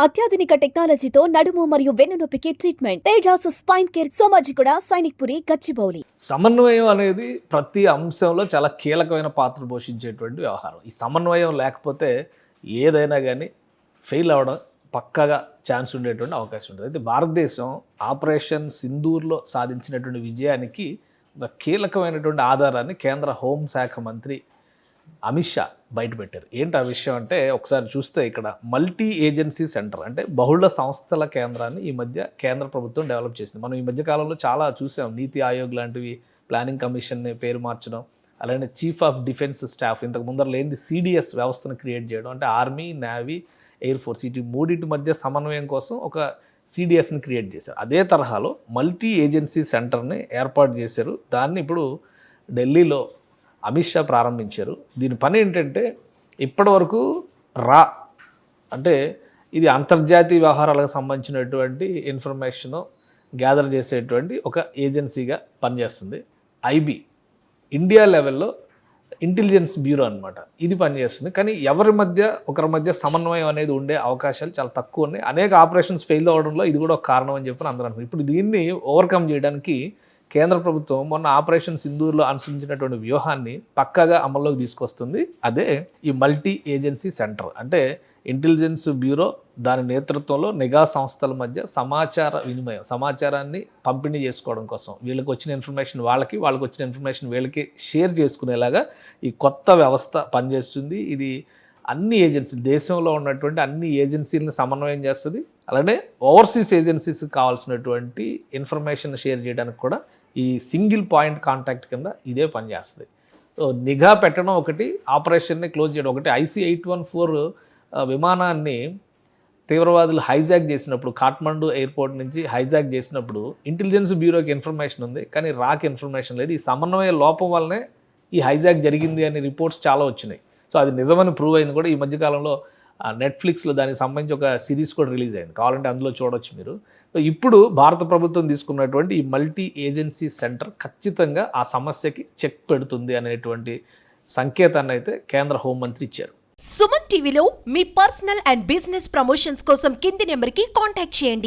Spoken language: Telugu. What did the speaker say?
అత్యాధునిక టెక్నాలజీతో నడుము మరియు వెన్నునొప్పికి treatment Tejas spine care Somajiguda Sainikpuri Gachibowli. సమన్వయం అనేది ప్రతి అంశంలో చాలా కీలకమైన పాత్ర పోషించేటువంటి వ్యవహారం. ఈ సమన్వయం లేకపోతే ఏదైనా కానీ ఫెయిల్ అవ్వడం పక్కాగా ఛాన్స్ ఉండేటువంటి అవకాశం ఉంటుంది. అయితే భారతదేశం ఆపరేషన్ సింధూర్లో సాధించినటువంటి విజయానికి ఒక కీలకమైనటువంటి ఆధారాన్ని కేంద్ర హోంశాఖ మంత్రి అమిత్ షా బయటపెట్టారు. ఏంటి ఆ విషయం అంటే, ఒకసారి చూస్తే ఇక్కడ మల్టీ ఏజెన్సీ సెంటర్ అంటే బహుళ సంస్థల కేంద్రాన్ని ఈ మధ్య కేంద్ర ప్రభుత్వం డెవలప్ చేసింది. మనం ఈ మధ్య కాలంలో చాలా చూసాం. నీతి ఆయోగ్ లాంటివి, ప్లానింగ్ కమిషన్ని పేరు మార్చడం, అలానే చీఫ్ ఆఫ్ డిఫెన్స్ స్టాఫ్ ఇంతకు ముందర లేని సిడిఎస్ వ్యవస్థను క్రియేట్ చేయడం, అంటే ఆర్మీ, నేవీ, ఎయిర్ ఫోర్స్ ఇటు మూడింటి మధ్య సమన్వయం కోసం ఒక సిడిఎస్ని క్రియేట్ చేశారు. అదే తరహాలో మల్టీ ఏజెన్సీ సెంటర్ని ఏర్పాటు చేశారు. దాన్ని ఇప్పుడు ఢిల్లీలో అమిత్ షా ప్రారంభించారు. దీని పని ఏంటంటే, ఇప్పటివరకు అంటే ఇది అంతర్జాతీయ వ్యవహారాలకు సంబంధించినటువంటి ఇన్ఫర్మేషను గ్యాదర్ చేసేటువంటి ఒక ఏజెన్సీగా పనిచేస్తుంది. ఐబీ ఇండియా లెవెల్లో ఇంటెలిజెన్స్ బ్యూరో అనమాట, ఇది పనిచేస్తుంది. కానీ ఒకరి మధ్య సమన్వయం అనేది ఉండే అవకాశాలు చాలా తక్కువ ఉన్నాయి. అనేక ఆపరేషన్స్ ఫెయిల్ అవ్వడంలో ఇది కూడా ఒక కారణం అని చెప్పి అందరూ అనుకుంటారు. ఇప్పుడు దీన్ని ఓవర్కమ్ చేయడానికి కేంద్ర ప్రభుత్వం మొన్న ఆపరేషన్ సింధూర్లో అనుసరించినటువంటి వ్యూహాన్ని పక్కాగా అమల్లోకి తీసుకొస్తుంది. అదే ఈ మల్టీ ఏజెన్సీ సెంటర్. అంటే ఇంటెలిజెన్స్ బ్యూరో దాని నేతృత్వంలో నిఘా సంస్థల మధ్య సమాచార వినిమయం, సమాచారాన్ని పంపిణీ చేసుకోవడం కోసం, వీళ్ళకి వచ్చిన ఇన్ఫర్మేషన్ వాళ్ళకి వచ్చిన ఇన్ఫర్మేషన్ వీళ్ళకి షేర్ చేసుకునేలాగా ఈ కొత్త వ్యవస్థ పనిచేస్తుంది. ఇది అన్ని ఏజెన్సీ, దేశంలో ఉన్నటువంటి అన్ని ఏజెన్సీలను సమన్వయం చేస్తుంది. అలానే ఓవర్సీస్ ఏజెన్సీస్కి కావాల్సినటువంటి ఇన్ఫర్మేషన్ షేర్ చేయడానికి కూడా ఈ సింగిల్ పాయింట్ కాంటాక్ట్ కింద ఇదే పనిచేస్తుంది. సో నిఘా పెట్టడం ఒకటి, ఆపరేషన్ని క్లోజ్ చేయడం ఒకటి. IC-814 విమానాన్ని తీవ్రవాదులు హైజాక్ చేసినప్పుడు, కాఠ్మండు ఎయిర్పోర్ట్ నుంచి హైజాక్ చేసినప్పుడు ఇంటెలిజెన్స్ బ్యూరోకి ఇన్ఫర్మేషన్ ఉంది, కానీ రాక్ ఇన్ఫర్మేషన్ లేదు. ఈ సమన్వయ లోపం వల్లనే ఈ హైజాక్ జరిగింది అనే రిపోర్ట్స్ చాలా వచ్చినాయి. సో అది నిజమని ప్రూవ్ అయింది కూడా. ఈ మధ్యకాలంలో నెట్ఫ్లిక్స్లో దానికి సంబంధించి ఒక సిరీస్ కూడా రిలీజ్ అయింది, కావాలంటే అందులో చూడవచ్చు మీరు. సో ఇప్పుడు భారత ప్రభుత్వం తీసుకున్నటువంటి ఈ మల్టీ ఏజెన్సీ సెంటర్ ఖచ్చితంగా ఆ సమస్యకి చెక్ పెడుతుంది అనేటువంటి సంకేతాన్ని అయితే కేంద్ర హోంమంత్రి ఇచ్చారు. సుమన్ టీవీలో మీ పర్సనల్ అండ్ బిజినెస్ ప్రమోషన్స్ కోసం కింది నెంబర్కి కాంటాక్ట్ చేయండి.